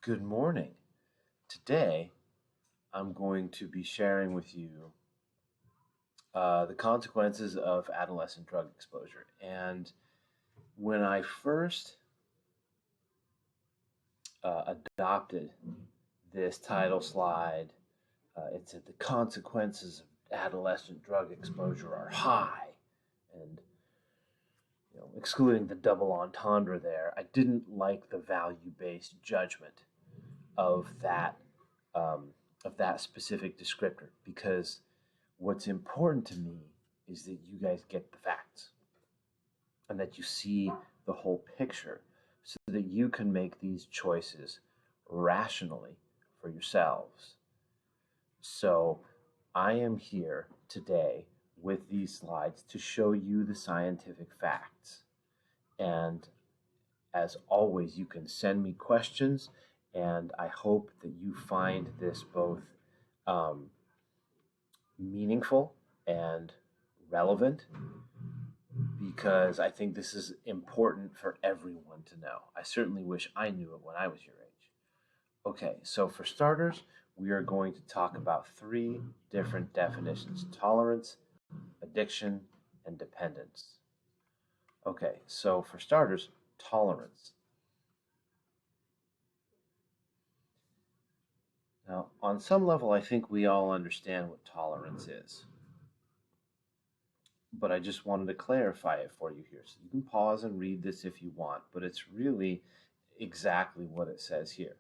Good morning. Today, I'm going to be sharing with you the consequences of adolescent drug exposure. And when I first adopted this title slide, it said the consequences of adolescent drug exposure are high. And excluding the double entendre there, I didn't like the value-based judgment of that um, of that specific descriptor, because what's important to me is that you guys get the facts and that you see the whole picture so that you can make these choices rationally for yourselves. So I am here today with these slides to show you the scientific facts. And as always, you can send me questions, and I hope that you find this both um, meaningful and relevant, because I think this is important for everyone to know. I certainly wish I knew it when I was your age. Okay, so for starters, we are going to talk about three different definitions: tolerance, addiction, and dependence. Okay, so for starters, tolerance. Now, on some level, I think we all understand what tolerance is, but I just wanted to clarify it for you here. So you can pause and read this if you want, but it's really exactly what it says here.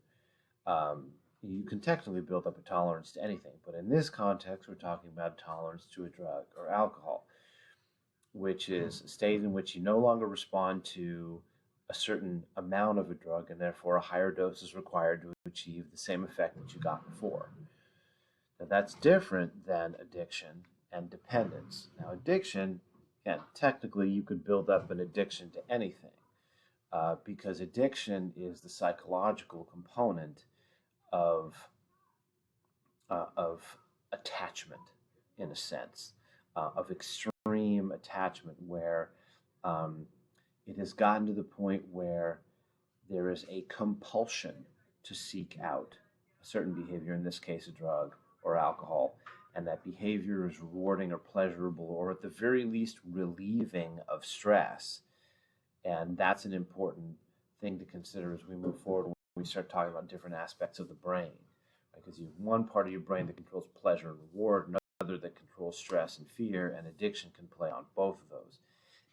You can technically build up a tolerance to anything, but in this context, we're talking about tolerance to a drug or alcohol, which is a state in which you no longer respond to a certain amount of a drug, and therefore a higher dose is required to achieve the same effect that you got before. Now, that's different than addiction and dependence. Now, addiction, again, technically you could build up an addiction to anything, because addiction is the psychological component of of attachment, in a sense, of extreme attachment, where um, it has gotten to the point where there is a compulsion to seek out a certain behavior, in this case, a drug or alcohol, and that behavior is rewarding or pleasurable, or at the very least, relieving of stress. And that's an important thing to consider as we move forward when we start talking about different aspects of the brain. Because you have one part of your brain that controls pleasure and reward, another that controls stress and fear, and addiction can play on both of those.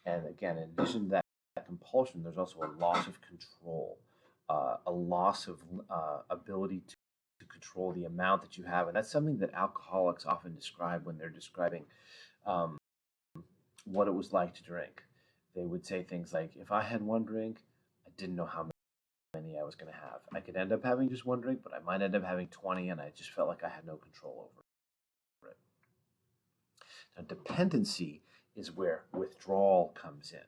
And again, in addition to that compulsion, there's also a loss of control, a loss of ability to control the amount that you have. And that's something that alcoholics often describe when they're describing um, what it was like to drink. They would say things like, if I had one drink, I didn't know how many I was going to have. I could end up having just one drink, but I might end up having 20, and I just felt like I had no control over it. Now, dependency is where withdrawal comes in.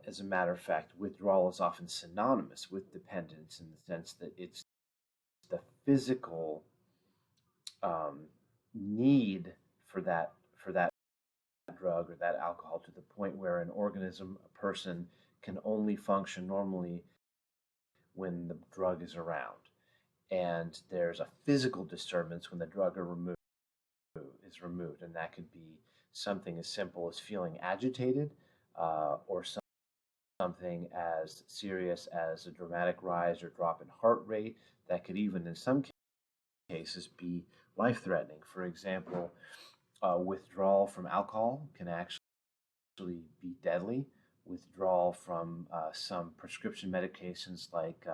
As a matter of fact, withdrawal is often synonymous with dependence, in the sense that it's the physical need for that drug or that alcohol, to the point where an organism, a person, can only function normally when the drug is around. And there's a physical disturbance when the drug is removed, and that could be something as simple as feeling agitated, or something as serious as a dramatic rise or drop in heart rate that could even, in some cases, be life-threatening. For example, withdrawal from alcohol can actually be deadly. Withdrawal from some prescription medications like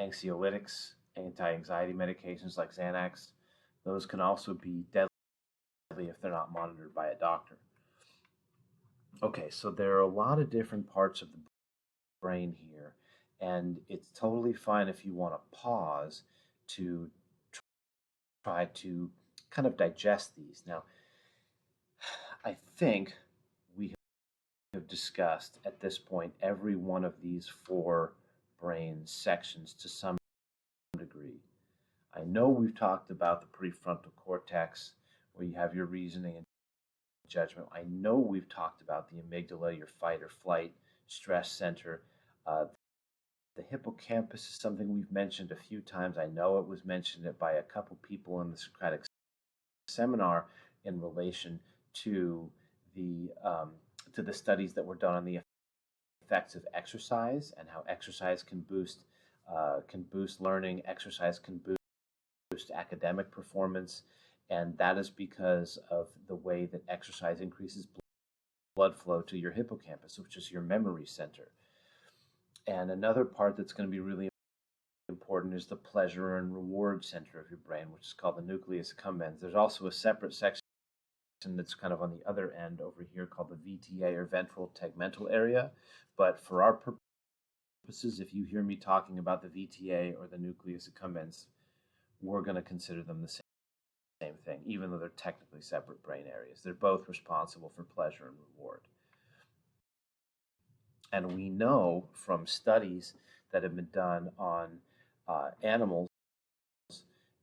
anxiolytics, anti-anxiety medications like Xanax, those can also be deadly if they're not monitored by a doctor. Okay, so there are a lot of different parts of the brain here, and it's totally fine if you want to pause to try to kind of digest these. Now, I think we have discussed at this point every one of these four brain sections to some degree. I know we've talked about the prefrontal cortex, where you have your reasoning and judgment. I know we've talked about the amygdala, your fight or flight stress center, The hippocampus is something we've mentioned a few times. I know it was mentioned by a couple people in the Socratic seminar in relation to the studies that were done on the effects of exercise and how exercise can boost learning. Exercise can boost academic performance, and that is because of the way that exercise increases blood flow to your hippocampus, which is your memory center. And another part that's going to be really important is the pleasure and reward center of your brain, which is called the nucleus accumbens. There's also a separate section that's kind of on the other end over here called the VTA, or ventral tegmental area. But for our purposes, if you hear me talking about the VTA or the nucleus accumbens, we're going to consider them the same thing, even though they're technically separate brain areas. They're both responsible for pleasure and reward. And we know from studies that have been done on animals,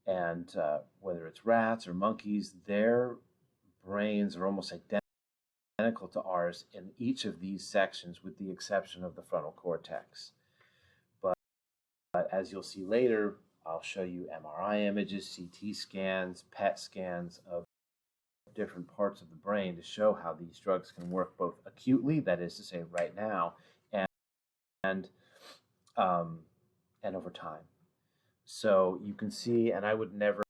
and whether it's rats or monkeys, their brains are almost identical to ours in each of these sections, with the exception of the frontal cortex. But as you'll see later, I'll show you MRI images, CT scans, PET scans of different parts of the brain to show how these drugs can work both acutely, that is to say right now, and over time. So you can see, and I would never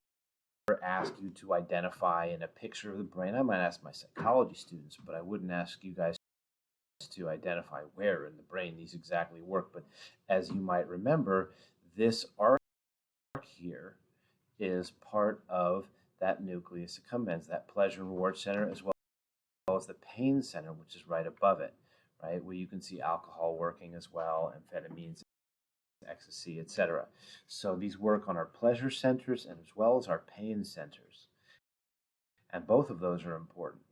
ask you to identify in a picture of the brain. I might ask my psychology students, but I wouldn't ask you guys to identify where in the brain these exactly work. But as you might remember, this arc here is part of that nucleus accumbens, that pleasure and reward center, as well as the pain center, which is right above it, right, where you can see alcohol working as well, amphetamines, ecstasy, etc. So these work on our pleasure centers and as well as our pain centers. And both of those are important.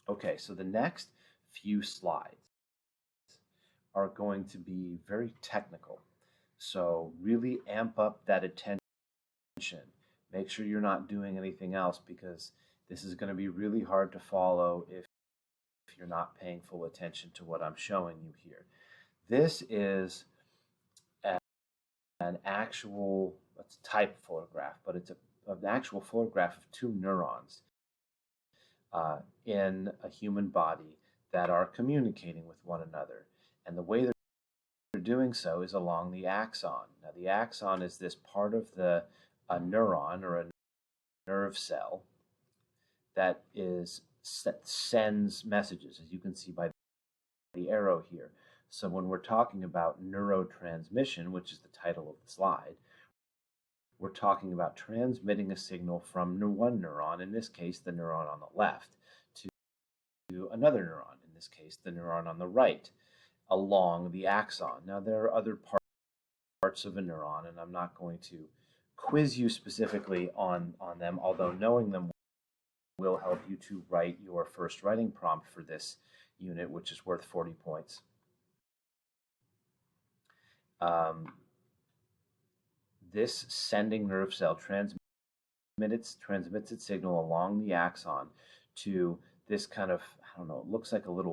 Okay, so the next few slides are going to be very technical. So really amp up that attention. Make sure you're not doing anything else, because this is going to be really hard to follow if you're not paying full attention to what I'm showing you here. This is an actual, it's a type photograph, but it's an actual photograph of two neurons in a human body that are communicating with one another. And the way they're doing so is along the axon. Now, the axon is this part of a neuron or a nerve cell that sends messages, as you can see by the arrow here. So when we're talking about neurotransmission, which is the title of the slide, we're talking about transmitting a signal from one neuron, in this case the neuron on the left, to another neuron, in this case the neuron on the right, along the axon. Now, there are other parts of a neuron, and I'm not going to quiz you specifically on them, although knowing them will help you to write your first writing prompt for this unit, which is worth 40 points. This sending nerve cell transmits its signal along the axon to this kind of, I don't know, it looks like a little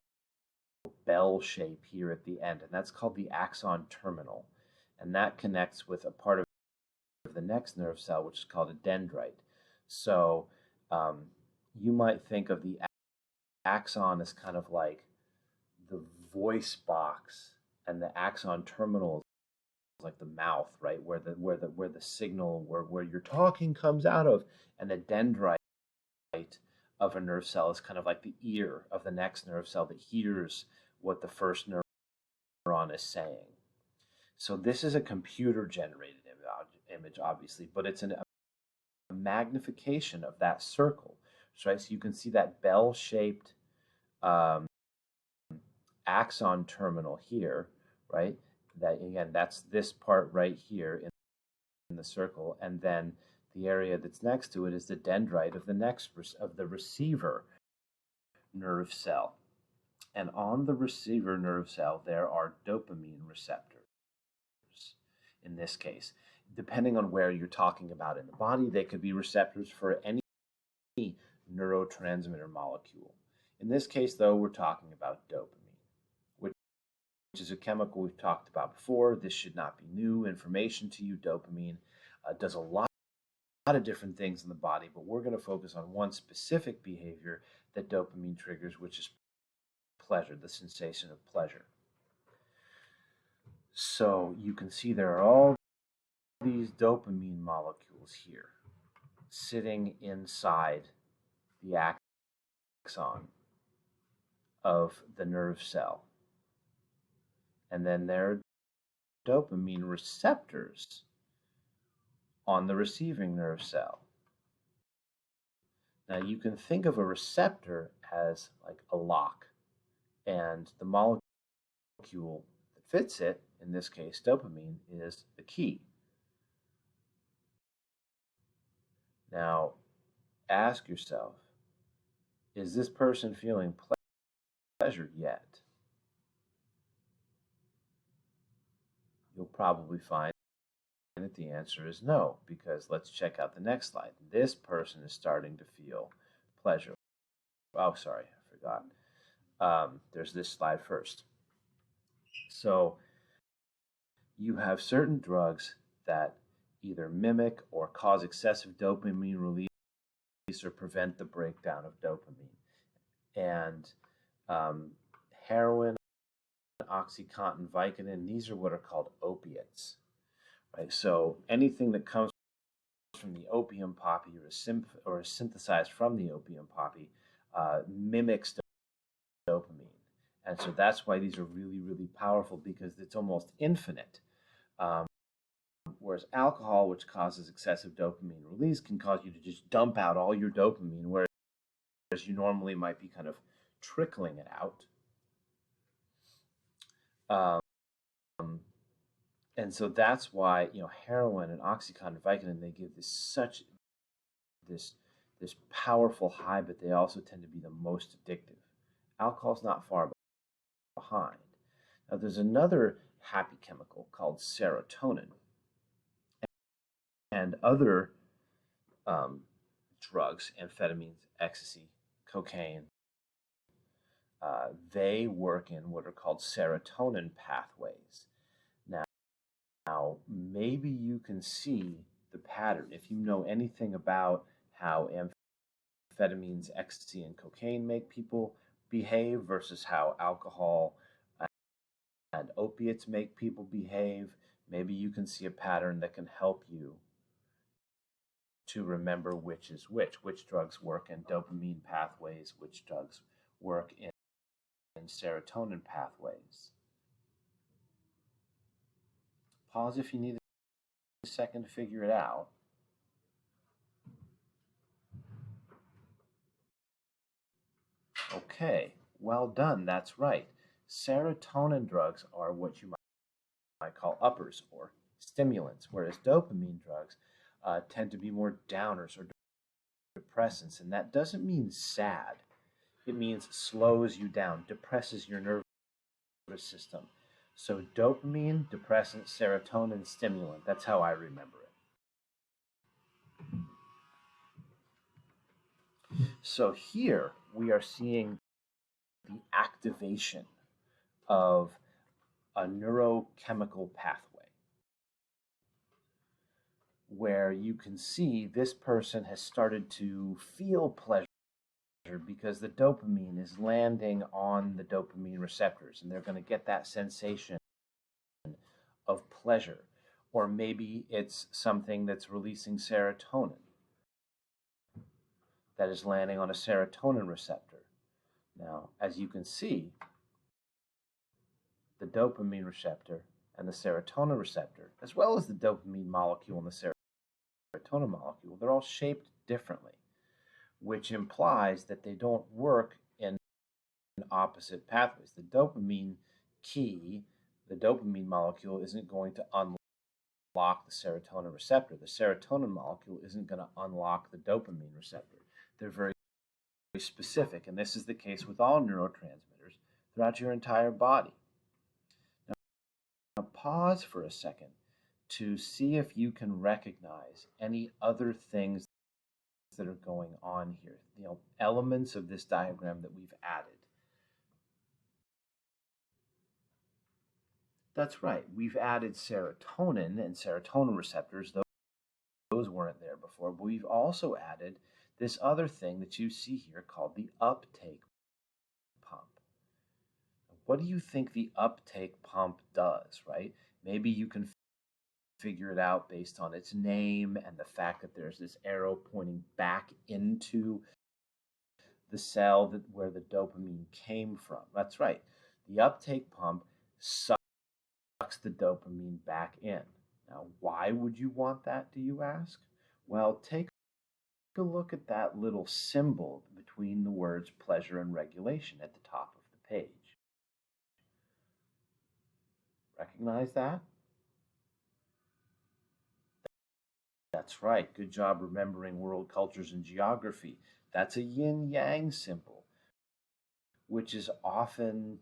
bell shape here at the end, and that's called the axon terminal. And that connects with a part of the next nerve cell, which is called a dendrite. So you might think of the axon as kind of like the voice box, and the axon terminal is like the mouth, right, where the signal, where your talking comes out of, and the dendrite of a nerve cell is kind of like the ear of the next nerve cell that hears what the first neuron is saying. So this is a computer-generated image, obviously, but it's a magnification of that circle, right? So you can see that bell-shaped axon terminal here, right? That, again, that's this part right here in the circle, and then the area that's next to it is the dendrite of the receiver nerve cell. And on the receiver nerve cell, there are dopamine receptors. In this case, depending on where you're talking about in the body, they could be receptors for any neurotransmitter molecule. In this case, though, we're talking about dopamine, is a chemical we've talked about before. This should not be new information to you. Dopamine does a lot of different things in the body, but we're going to focus on one specific behavior that dopamine triggers, which is pleasure, the sensation of pleasure. So you can see there are all these dopamine molecules here sitting inside the axon of the nerve cell. And then there are dopamine receptors on the receiving nerve cell. Now you can think of a receptor as like a lock, and the molecule that fits it, in this case dopamine, is the key. Now ask yourself, is this person feeling pleasure yet? You'll probably find that the answer is no, because let's check out the next slide. This person is starting to feel pleasure. Oh, sorry, I forgot. There's this slide first. So you have certain drugs that either mimic or cause excessive dopamine release or prevent the breakdown of dopamine. And heroin, OxyContin, Vicodin, these are what are called opiates. Right? So anything that comes from the opium poppy or is synthesized from the opium poppy mimics dopamine. And so that's why these are really, really powerful, because it's almost infinite. Whereas alcohol, which causes excessive dopamine release, can cause you to just dump out all your dopamine, whereas you normally might be kind of trickling it out. And so that's why, heroin and OxyContin and Vicodin, they give this powerful high, but they also tend to be the most addictive. Alcohol's not far behind. Now there's another happy chemical called serotonin, and other drugs, amphetamines, ecstasy, cocaine, they work in what are called serotonin pathways. Now, maybe you can see the pattern. If you know anything about how amphetamines, ecstasy, and cocaine make people behave versus how alcohol and opiates make people behave, maybe you can see a pattern that can help you to remember which is which drugs work in dopamine pathways, which drugs work in serotonin pathways. Pause if you need a second to figure it out. Okay, well done, that's right. Serotonin drugs are what you might call uppers or stimulants, whereas dopamine drugs tend to be more downers or depressants. And that doesn't mean sad. It means slows you down, depresses your nervous system. So dopamine, depressant, serotonin, stimulant. That's how I remember it. So here we are seeing the activation of a neurochemical pathway where you can see this person has started to feel pleasure because the dopamine is landing on the dopamine receptors, and they're going to get that sensation of pleasure. Or maybe it's something that's releasing serotonin that is landing on a serotonin receptor. Now, as you can see, the dopamine receptor and the serotonin receptor, as well as the dopamine molecule and the serotonin molecule, they're all shaped differently, which implies that they don't work in opposite pathways. The dopamine key, the dopamine molecule, isn't going to unlock the serotonin receptor. The serotonin molecule isn't going to unlock the dopamine receptor. They're very specific, and this is the case with all neurotransmitters throughout your entire body. Now pause for a second to see if you can recognize any other things that are going on here, elements of this diagram that we've added. That's right. We've added serotonin and serotonin receptors. Those weren't there before, but we've also added this other thing that you see here called the uptake pump. What do you think the uptake pump does, right? Maybe you can figure it out based on its name and the fact that there's this arrow pointing back into the cell where the dopamine came from. That's right. The uptake pump sucks the dopamine back in. Now, why would you want that, do you ask? Well, take a look at that little symbol between the words pleasure and regulation at the top of the page. Recognize that? That's right. Good job remembering world cultures and geography. That's a yin-yang symbol, which is often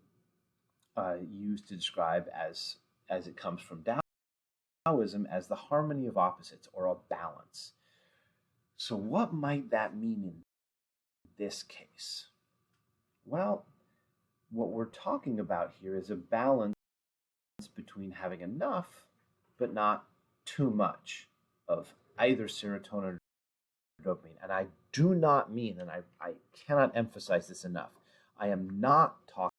used to describe as it comes from Taoism as the harmony of opposites or a balance. So what might that mean in this case? Well, what we're talking about here is a balance between having enough but not too much of either serotonin or dopamine. And I do not mean, and I cannot emphasize this enough, I am not talking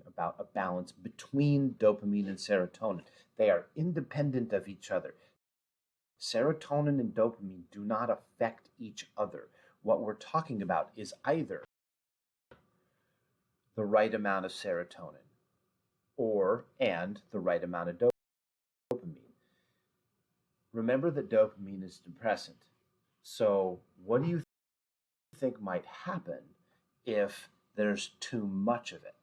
about a balance between dopamine and serotonin. They are independent of each other. Serotonin and dopamine do not affect each other. What we're talking about is either the right amount of serotonin and the right amount of dopamine. Remember that dopamine is depressant. So what do you think might happen if there's too much of it?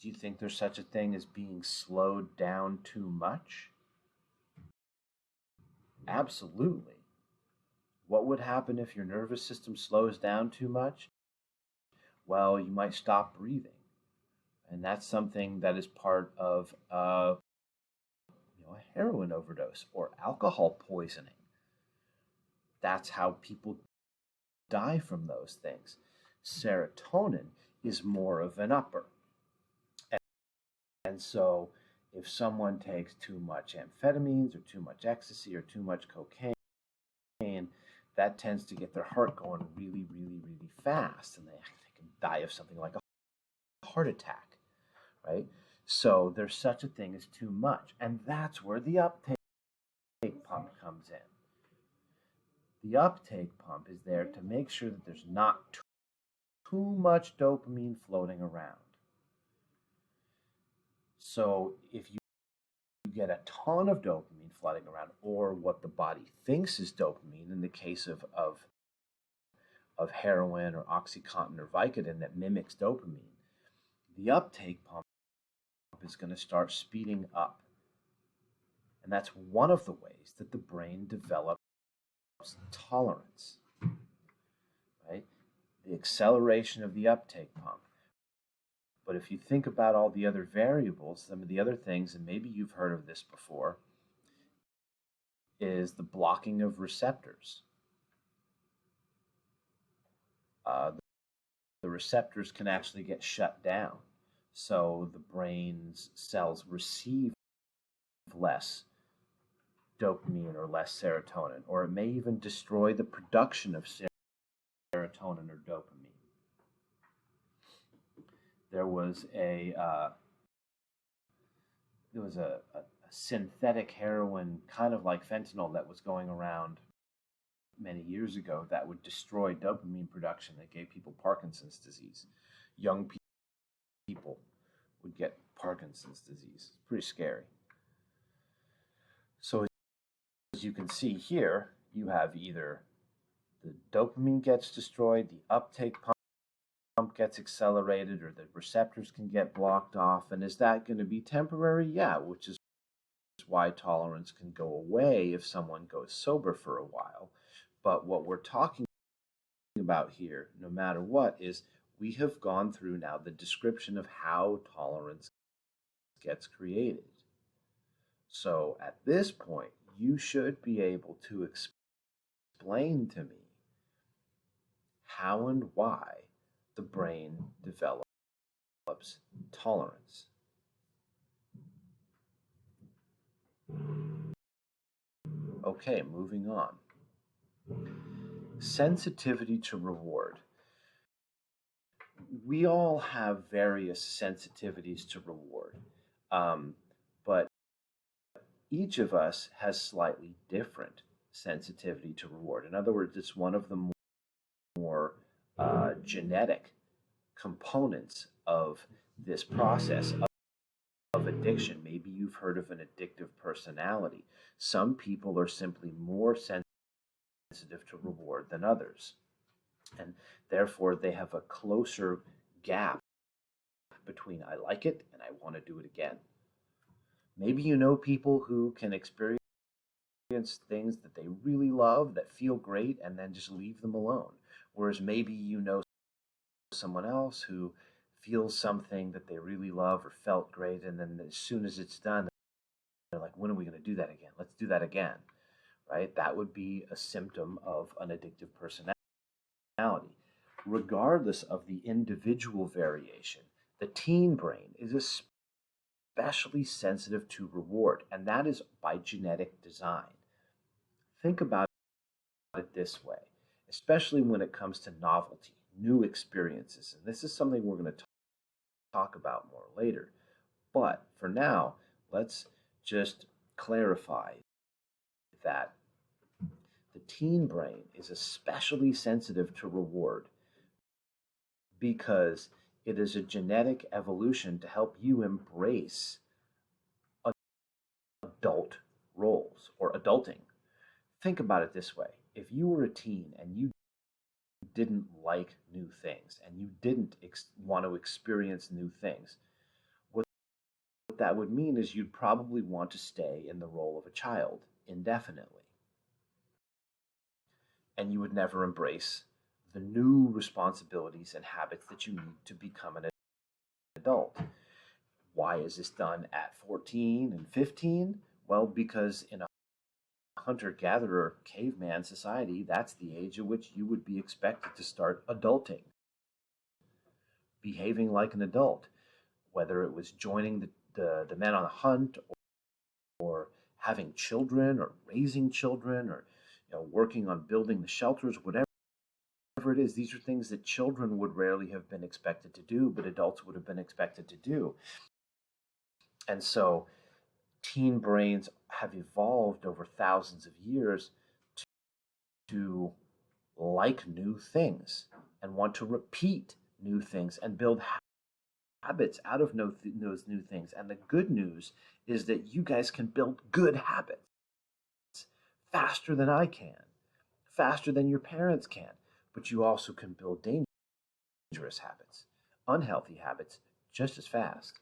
Do you think there's such a thing as being slowed down too much? Absolutely. What would happen if your nervous system slows down too much? Well, you might stop breathing. And that's something that is part of a heroin overdose or alcohol poisoning. That's how people die from those things. Serotonin is more of an upper. And so if someone takes too much amphetamines or too much ecstasy or too much cocaine, that tends to get their heart going really, really, really fast. And they can die of something like a heart attack, right? So there's such a thing as too much. And that's where the uptake pump comes in. The uptake pump is there to make sure that there's not too much dopamine floating around. So if you get a ton of dopamine floating around, or what the body thinks is dopamine, in the case of heroin or OxyContin or Vicodin that mimics dopamine, the uptake pump is going to start speeding up. And that's one of the ways that the brain develops tolerance, right? The acceleration of the uptake pump. But if you think about all the other variables, some of the other things, and maybe you've heard of this before, is the blocking of receptors. The receptors can actually get shut down. So the brain's cells receive less dopamine or less serotonin, or it may even destroy the production of serotonin or dopamine. There was a synthetic heroin, kind of like fentanyl, that was going around many years ago that would destroy dopamine production that gave people Parkinson's disease. Young people would get Parkinson's disease. It's pretty scary. So as you can see here, you have either the dopamine gets destroyed, the uptake pump gets accelerated, or the receptors can get blocked off. And is that going to be temporary? Yeah, which is why tolerance can go away if someone goes sober for a while. But what we're talking about here, no matter what, is we have gone through now the description of how tolerance gets created. So at this point, you should be able to explain to me how and why the brain develops tolerance. Okay, moving on. Sensitivity to reward. We all have various sensitivities to reward, but each of us has slightly different sensitivity to reward. In other words, it's one of the more genetic components of this process of addiction. Maybe you've heard of an addictive personality. Some people are simply more sensitive to reward than others, and therefore they have a closer gap between I like it and I want to do it again. Maybe you know people who can experience things that they really love, that feel great, and then just leave them alone. Whereas maybe you know someone else who feels something that they really love or felt great, and then as soon as it's done, they're like, when are we going to do that again? Let's do that again, right? That would be a symptom of an addictive personality. Regardless of the individual variation, the teen brain is especially sensitive to reward, and that is by genetic design. Think about it this way, especially when it comes to novelty, new experiences. And this is something we're going to talk about more later. But for now, let's just clarify that the teen brain is especially sensitive to reward because it is a genetic evolution to help you embrace adult roles or adulting. Think about it this way. If you were a teen and you didn't like new things and you didn't want to experience new things, what that would mean is you'd probably want to stay in the role of a child indefinitely. And you would never embrace the new responsibilities and habits that you need to become an adult. Why is this done at 14 and 15? Well, because in a hunter-gatherer caveman society, that's the age at which you would be expected to start adulting, behaving like an adult, whether it was joining the men on a hunt or having children or raising children or working on building the shelters, whatever it is. These are things that children would rarely have been expected to do, but adults would have been expected to do. And so teen brains have evolved over thousands of years to like new things and want to repeat new things and build habits out of those new things. And the good news is that you guys can build good habits faster than I can, faster than your parents can, but you also can build dangerous habits, unhealthy habits, just as fast.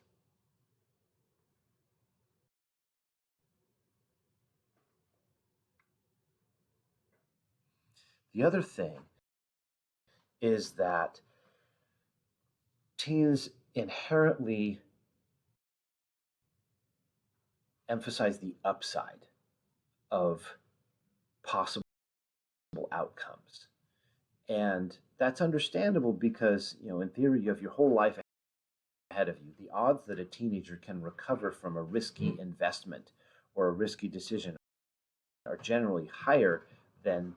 The other thing is that teens inherently emphasize the upside of possible outcomes. And that's understandable because, in theory, you have your whole life ahead of you. The odds that a teenager can recover from a risky investment or a risky decision are generally higher than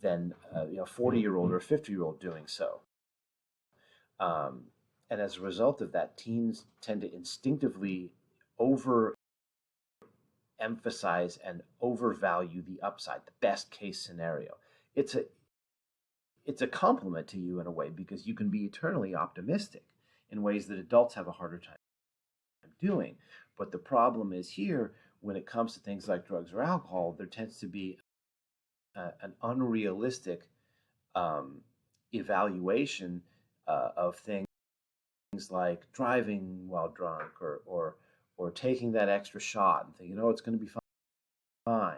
a 40-year-old or a 50-year-old doing so. And as a result of that, teens tend to instinctively overemphasize and overvalue the upside, the best case scenario. It's a compliment to you in a way because you can be eternally optimistic in ways that adults have a harder time doing. But the problem is here, when it comes to things like drugs or alcohol, there tends to be an unrealistic evaluation of things like driving while drunk or taking that extra shot and thinking, it's going to be fine,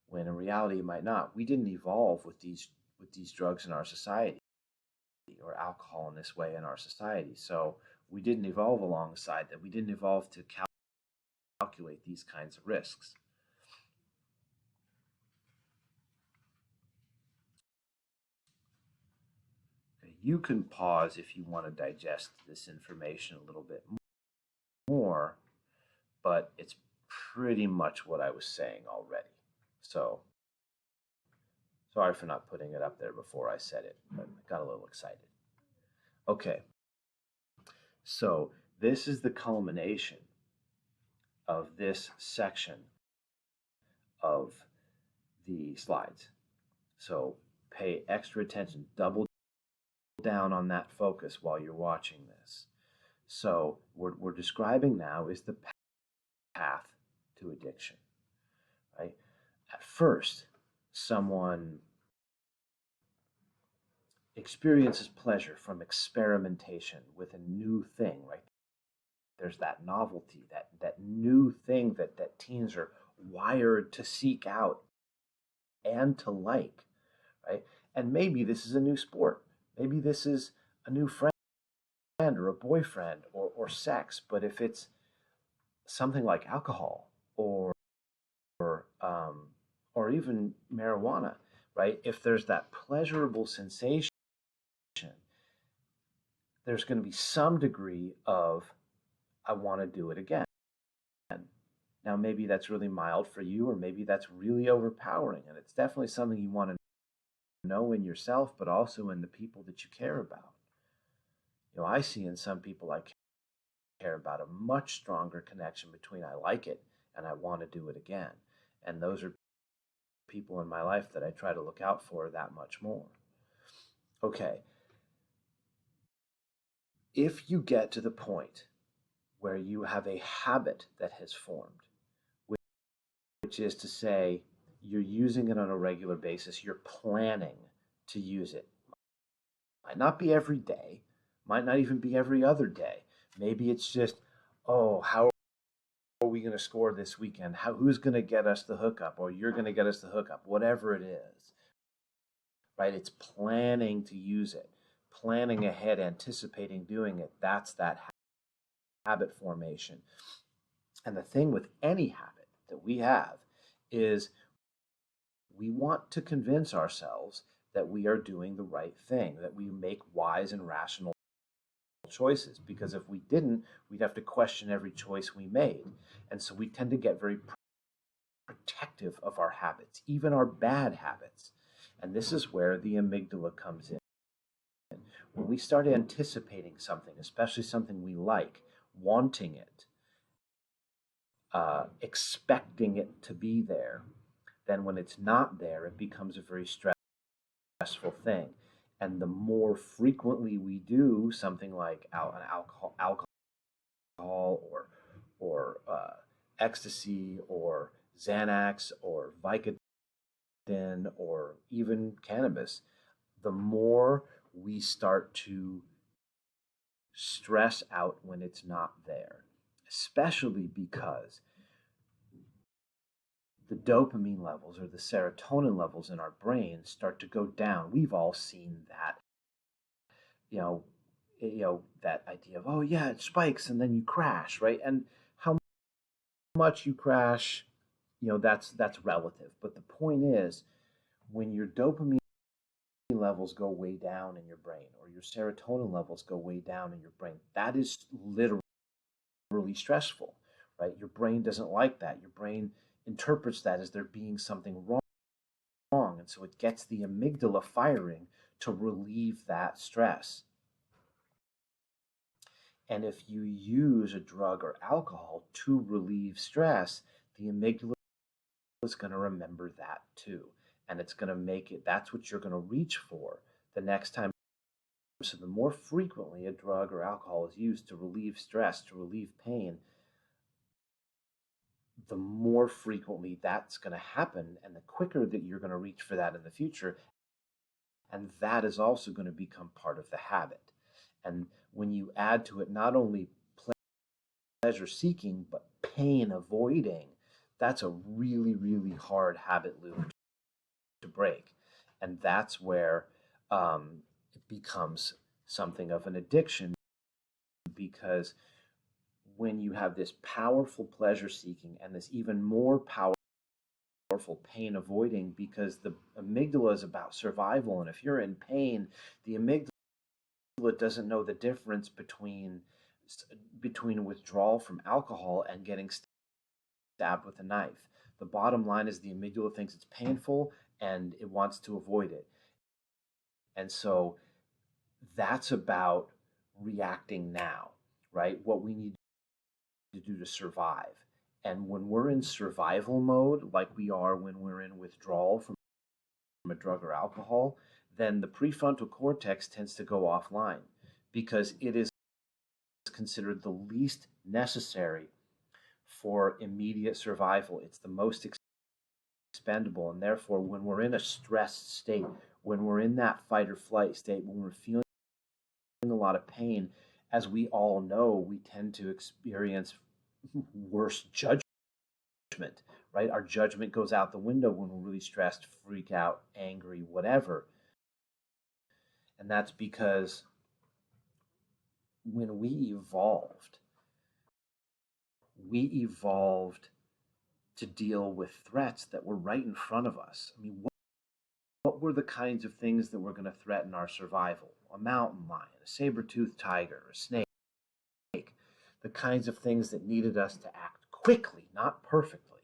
when in reality it might not. We didn't evolve with these drugs in our society or alcohol in this way in our society. So we didn't evolve alongside that. We didn't evolve to calculate these kinds of risks. Okay, You can pause if you want to digest this information a little bit more, but it's pretty much what I was saying already. So sorry for not putting it up there before I said it, but I got a little excited. Okay, so this is the culmination of this section of the slides. So pay extra attention, double down on that focus while you're watching this. So what we're describing now is the path to addiction, right? At first, someone experiences pleasure from experimentation with a new thing, right? There's that novelty, that new thing that teens are wired to seek out and to like, right? And maybe this is a new sport. Maybe this is a new friend or a boyfriend or sex. But if it's something like alcohol or even marijuana, right? If there's that pleasurable sensation, there's going to be some degree of, I want to do it again. Now, maybe that's really mild for you, or maybe that's really overpowering. And it's definitely something you want to know in yourself, but also in the people that you care about. You know, I see in some people I care about a much stronger connection between I like it and I want to do it again. And those are people in my life that I try to look out for that much more. Okay. If you get to the point where you have a habit that has formed, which is to say you're using it on a regular basis, you're planning to use it. Might not be every day, might not even be every other day. Maybe it's just, oh, how are we going to score this weekend? Who's going to get us the hookup? Or you're going to get us the hookup, whatever it is, right? It's planning to use it, planning ahead, anticipating doing it. That's that habit formation. And the thing with any habit that we have is we want to convince ourselves that we are doing the right thing, that we make wise and rational choices. Because if we didn't, we'd have to question every choice we made. And so we tend to get very protective of our habits, even our bad habits. And this is where the amygdala comes in. When we start anticipating something, especially something we like, wanting it, expecting it to be there, then when it's not there, it becomes a very stressful thing. And the more frequently we do something like alcohol or ecstasy or Xanax or Vicodin or even cannabis, the more we start to stress out when it's not there, especially because the dopamine levels or the serotonin levels in our brain start to go down. We've all seen that, that idea of, oh yeah, it spikes and then you crash, right? And how much you crash, that's relative. But the point is, when your dopamine levels go way down in your brain or your serotonin levels go way down in your brain, that is literally stressful, right? Your brain doesn't like that. Your brain interprets that as there being something wrong. And so it gets the amygdala firing to relieve that stress. And if you use a drug or alcohol to relieve stress, the amygdala is going to remember that too. And it's going to make it, that's what you're going to reach for the next time. So the more frequently a drug or alcohol is used to relieve stress, to relieve pain, the more frequently that's going to happen and the quicker that you're going to reach for that in the future. And that is also going to become part of the habit. And when you add to it not only pleasure seeking, but pain avoiding, that's a really, really hard habit loop to break. And that's where it becomes something of an addiction, because when you have this powerful pleasure seeking and this even more powerful pain avoiding, because the amygdala is about survival, and if you're in pain, the amygdala it doesn't know the difference between withdrawal from alcohol and getting stabbed with a knife. The bottom line is the amygdala thinks it's painful and it wants to avoid it. And so that's about reacting now, right? What we need to do to survive. And when we're in survival mode, like we are when we're in withdrawal from a drug or alcohol, then the prefrontal cortex tends to go offline because it is considered the least necessary for immediate survival. It's the most expendable, and therefore when we're in a stressed state, when we're in that fight or flight state, when we're feeling a lot of pain, as we all know, we tend to experience worse judgment, right? Our judgment goes out the window when we're really stressed, freak out, angry, whatever. And that's because when we evolved to deal with threats that were right in front of us. I mean, what were the kinds of things that were going to threaten our survival? A mountain lion, a saber-toothed tiger, a snake. The kinds of things that needed us to act quickly, not perfectly.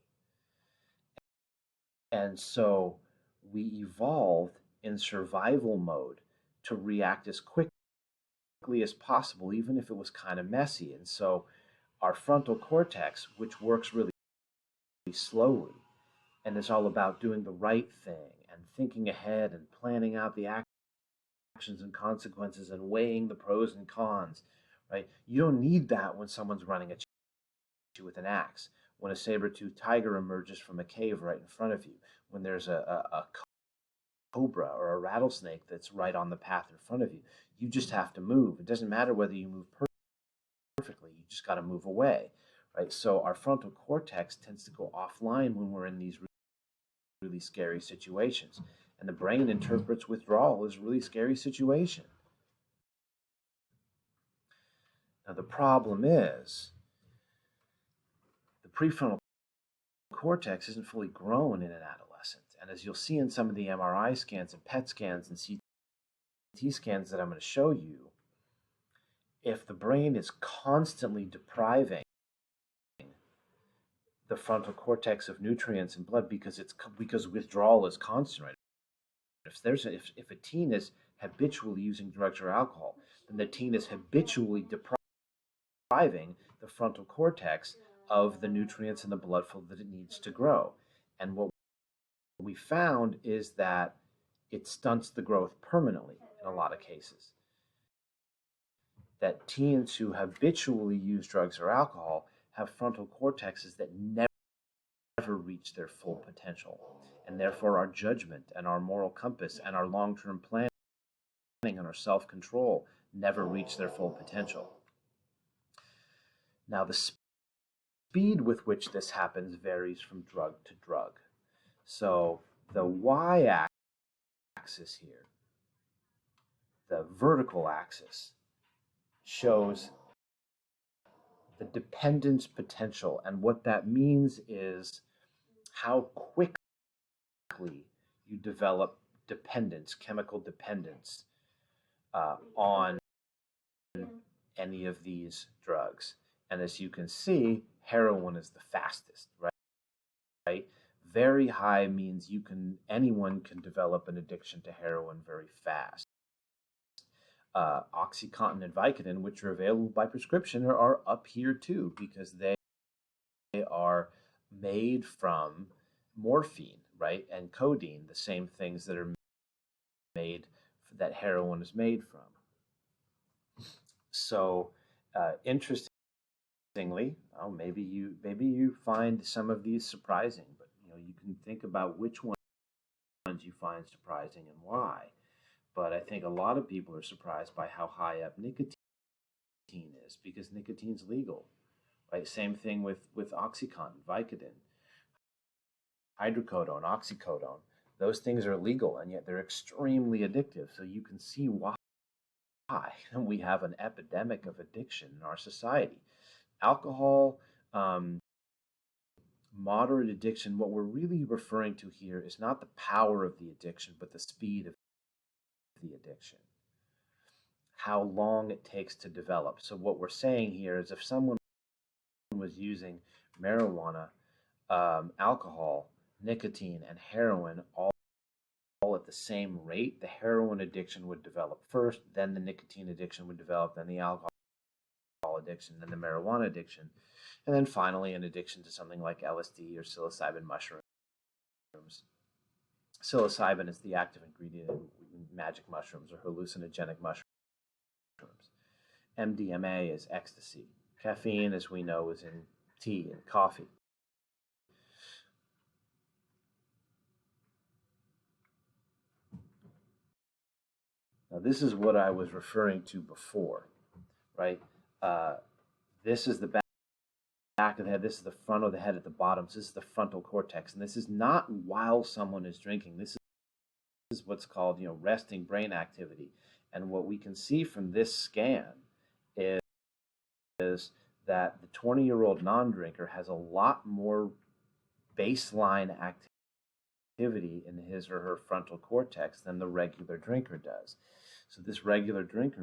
And so we evolved in survival mode to react as quickly as possible, even if it was kind of messy. And so our frontal cortex, which works really slowly and is all about doing the right thing and thinking ahead and planning out the actions and consequences and weighing the pros and cons, right? You don't need that when someone's running at you with an axe, when a saber-toothed tiger emerges from a cave right in front of you, when there's a cobra or a rattlesnake that's right on the path in front of you. You just have to move. It doesn't matter whether you move perfectly. You just got to move away, right? So our frontal cortex tends to go offline when we're in these really scary situations. And the brain interprets withdrawal as a really scary situation. Now, the problem is the prefrontal cortex isn't fully grown in an adolescent. And as you'll see in some of the MRI scans and PET scans and CT scans that I'm going to show you, if the brain is constantly depriving the frontal cortex of nutrients and blood because withdrawal is constant, right? If a teen is habitually using drugs or alcohol, then the teen is habitually depriving the frontal cortex of the nutrients and the blood flow that it needs to grow. And what we found is that it stunts the growth permanently in a lot of cases. That teens who habitually use drugs or alcohol have frontal cortexes that never reach their full potential. And therefore our judgment and our moral compass and our long-term planning and our self-control never reach their full potential. Now, the speed with which this happens varies from drug to drug. So the y-axis here, the vertical axis, shows the dependence potential. And what that means is how quickly you develop dependence, chemical dependence, on any of these drugs. And as you can see, heroin is the fastest, right? Very high means anyone can develop an addiction to heroin very fast. Oxycontin and Vicodin, which are available by prescription, are up here too, because they are made from morphine, right? And codeine, the same things that are made, that heroin is made from. So, interestingly, maybe you find some of these surprising, but you can think about which ones you find surprising and why. But I think a lot of people are surprised by how high up nicotine is, because nicotine's legal, right? Same thing with Oxycontin, Vicodin, hydrocodone, oxycodone. Those things are legal, and yet they're extremely addictive. So you can see why we have an epidemic of addiction in our society. Alcohol, moderate addiction, what we're really referring to here is not the power of the addiction, but the speed of the addiction. how long it takes to develop. So what we're saying here is if someone was using marijuana, alcohol, nicotine, and heroin all at the same rate, the heroin addiction would develop first, then the nicotine addiction would develop, then the alcohol addiction, then the marijuana addiction, and then finally an addiction to something like LSD or psilocybin mushrooms. Psilocybin is the active ingredient in magic mushrooms or hallucinogenic mushrooms. MDMA is ecstasy. Caffeine, as we know, is in tea and coffee. Now, this is what I was referring to before, right? This is the back of the head. This is the front of the head at the bottom. So this is the frontal cortex. And this is not while someone is drinking. This is what's called, resting brain activity. And what we can see from this scan is that the 20-year-old non-drinker has a lot more baseline activity in his or her frontal cortex than the regular drinker does. So this regular drinker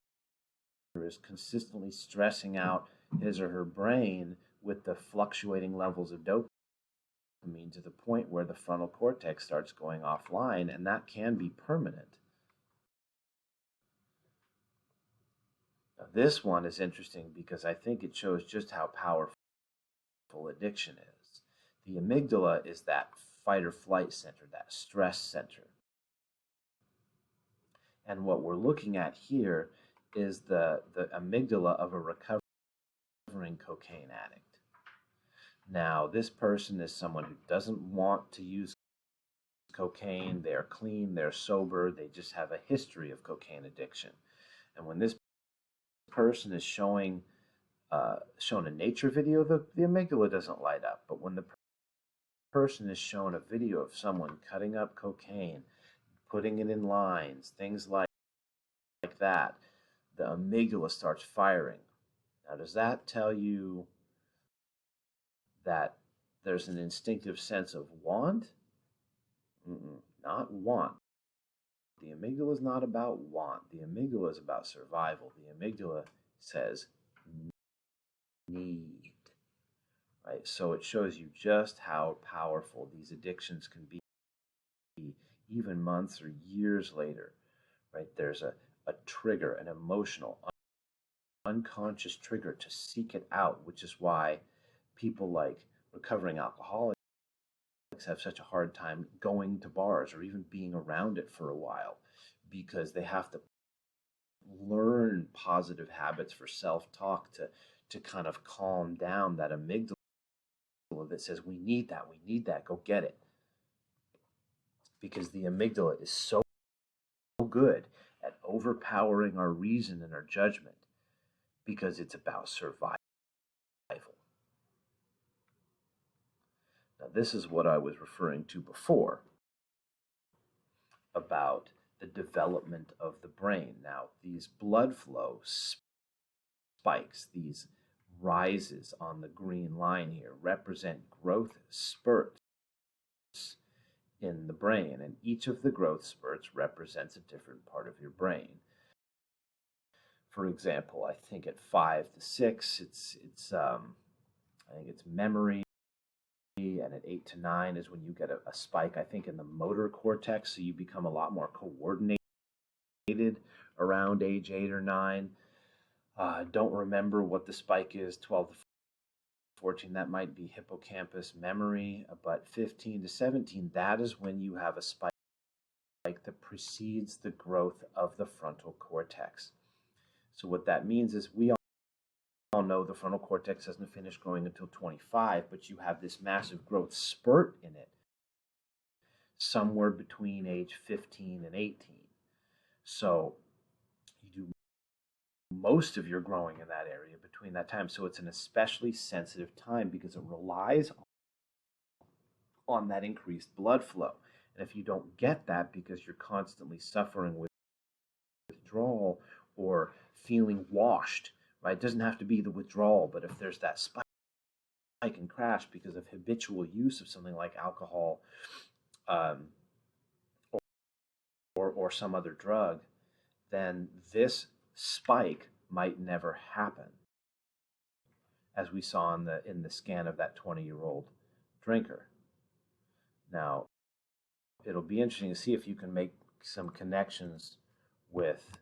is consistently stressing out his or her brain with the fluctuating levels of dopamine to the point where the frontal cortex starts going offline, and that can be permanent. Now, this one is interesting because I think it shows just how powerful addiction is. The amygdala is that fight or flight center, that stress center. And what we're looking at here is the amygdala of a recovering cocaine addict. Now, this person is someone who doesn't want to use cocaine. They're clean, they're sober, they just have a history of cocaine addiction. And when this person is shown a nature video, the amygdala doesn't light up. But when the person is shown a video of someone cutting up cocaine, putting it in lines, things like that, the amygdala starts firing. Now, does that tell you that there's an instinctive sense of want? Not want. The amygdala is not about want. The amygdala is about survival. The amygdala says need. Right? So it shows you just how powerful these addictions can be, even months or years later. Right? There's a trigger, an emotional, unconscious trigger to seek it out, which is why people like recovering alcoholics have such a hard time going to bars or even being around it for a while, because they have to learn positive habits for self-talk to kind of calm down that amygdala that says, we need that, go get it. Because the amygdala is so good at overpowering our reason and our judgment, because it's about survival. Now, this is what I was referring to before about the development of the brain. Now, these blood flow spikes, these rises on the green line here, represent growth spurts in the brain, and each of the growth spurts represents a different part of your brain. For example, I think at 5 to 6, I think it's memory, and at 8 to 9 is when you get a spike, I think, in the motor cortex, so you become a lot more coordinated around age 8 or 9. Don't remember what the spike is, 12 to 14, that might be hippocampus memory, but 15 to 17, that is when you have a spike that precedes the growth of the frontal cortex. So what that means is we all know the frontal cortex doesn't finish growing until 25, but you have this massive growth spurt in it somewhere between age 15 and 18. So you do most of your growing in that area between that time. So it's an especially sensitive time because it relies on that increased blood flow. And if you don't get that because you're constantly suffering with withdrawal or feeling washed, right? It doesn't have to be the withdrawal, but if there's that spike and crash because of habitual use of something like alcohol or some other drug, then this spike might never happen, as we saw in the scan of that 20-year-old drinker. Now, it'll be interesting to see if you can make some connections with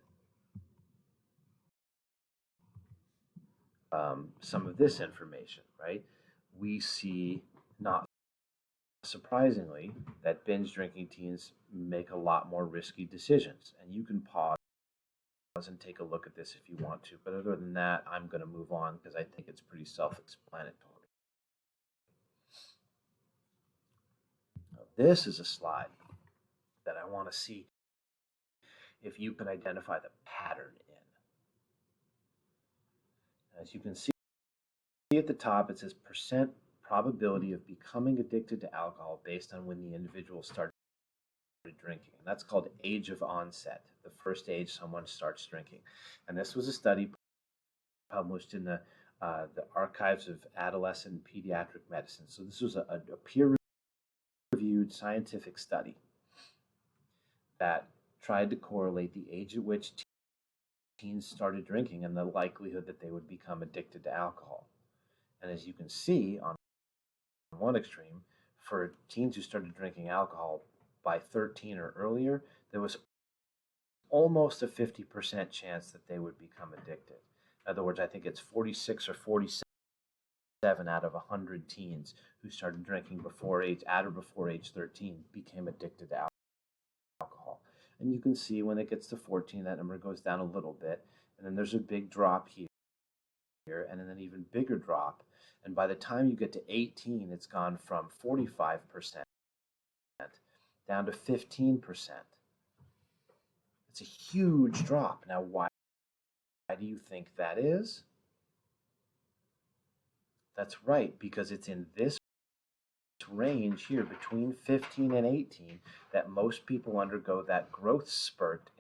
some of this information, right? We see, not surprisingly, that binge drinking teens make a lot more risky decisions. And you can pause and take a look at this if you want to. But other than that, I'm going to move on because I think it's pretty self-explanatory. This is a slide that I want to see if you can identify the pattern in. As you can see at the top, it says percent probability of becoming addicted to alcohol based on when the individual started drinking. And that's called age of onset, the first age someone starts drinking. And this was a study published in the Archives of Adolescent and Pediatric Medicine. So this was a peer-reviewed scientific study that tried to correlate the age at which teens started drinking and the likelihood that they would become addicted to alcohol. And as you can see on one extreme, for teens who started drinking alcohol by 13 or earlier, there was almost a 50% chance that they would become addicted. In other words, I think it's 46 or 47 out of 100 teens who started drinking at or before age 13 became addicted to alcohol. And you can see when it gets to 14, that number goes down a little bit, and then there's a big drop here, and then an even bigger drop. And by the time you get to 18, it's gone from 45% down to 15%. It's a huge drop. Now, why do you think that is? That's right, because it's in this range here between 15 and 18 that most people undergo that growth spurt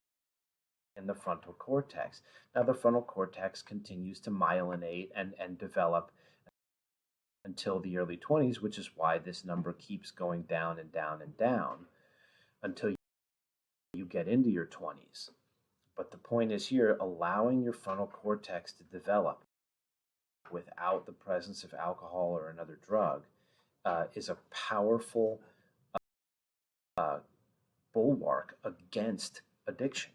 in the frontal cortex. Now, the frontal cortex continues to myelinate and develop until the early 20s, which is why this number keeps going down and down and down until you get into your 20s. But the point is here, allowing your frontal cortex to develop without the presence of alcohol or another drug is a powerful bulwark against addiction.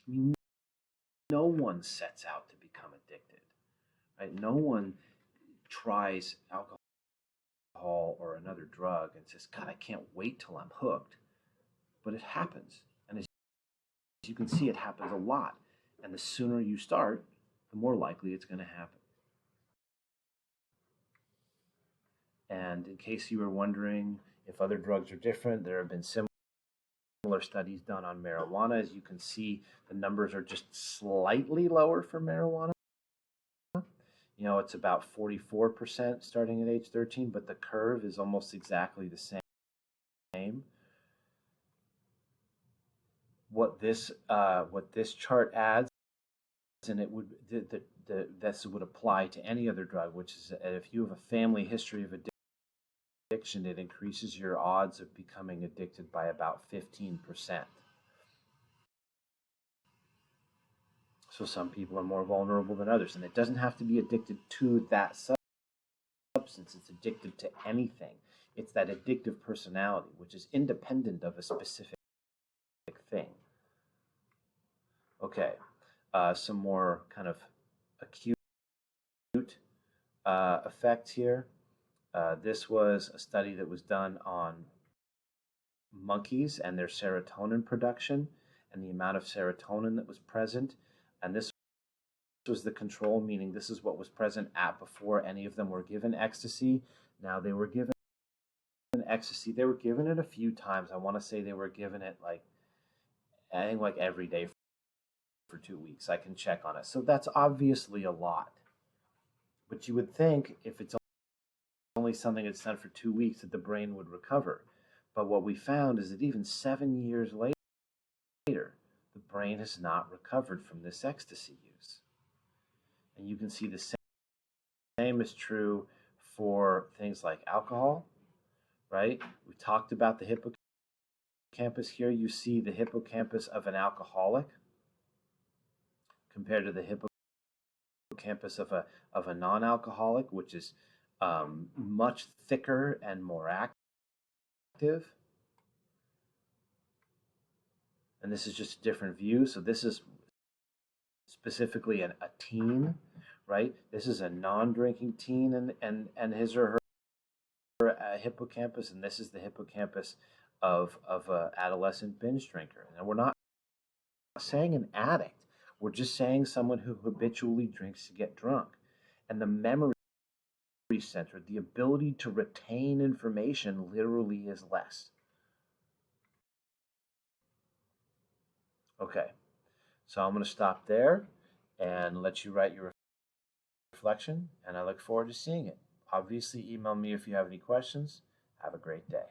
I mean, no one sets out to become addicted, right? No one tries alcohol or another drug and says, God, I can't wait till I'm hooked. But it happens. And as you can see, it happens a lot. And the sooner you start, the more likely it's going to happen. And in case you were wondering if other drugs are different, there have been similar studies done on marijuana. As you can see, the numbers are just slightly lower for marijuana. You know, it's about 44% starting at age 13, but the curve is almost exactly the same. What this chart adds, and it would this would apply to any other drug, which is if you have a family history of addiction, it increases your odds of becoming addicted by about 15%. So some people are more vulnerable than others, and it doesn't have to be addicted to that substance. It's addicted to anything. It's that addictive personality, which is independent of a specific thing. Okay, some more kind of acute effects here. This was a study that was done on monkeys and their serotonin production and the amount of serotonin that was present. And this was the control, meaning this is what was present before any of them were given ecstasy. Now they were given ecstasy. They were given it a few times. I want to say they were given it I think every day for 2 weeks. I can check on it. So that's obviously a lot. But you would think if it's only something that's done for 2 weeks that the brain would recover. But what we found is that even 7 years later, the brain has not recovered from this ecstasy use. And you can see the same is true for things like alcohol, right? We talked about the hippocampus here. You see the hippocampus of an alcoholic, compared to the hippocampus of a non-alcoholic, which is much thicker and more active. And this is just a different view. So this is specifically a teen, right? This is a non-drinking teen and his or her hippocampus, and this is the hippocampus of an adolescent binge drinker. And we're not saying an addict. We're just saying someone who habitually drinks to get drunk. And the memory center, the ability to retain information, literally is less. Okay, so I'm going to stop there and let you write your reflection, and I look forward to seeing it. Obviously, email me if you have any questions. Have a great day.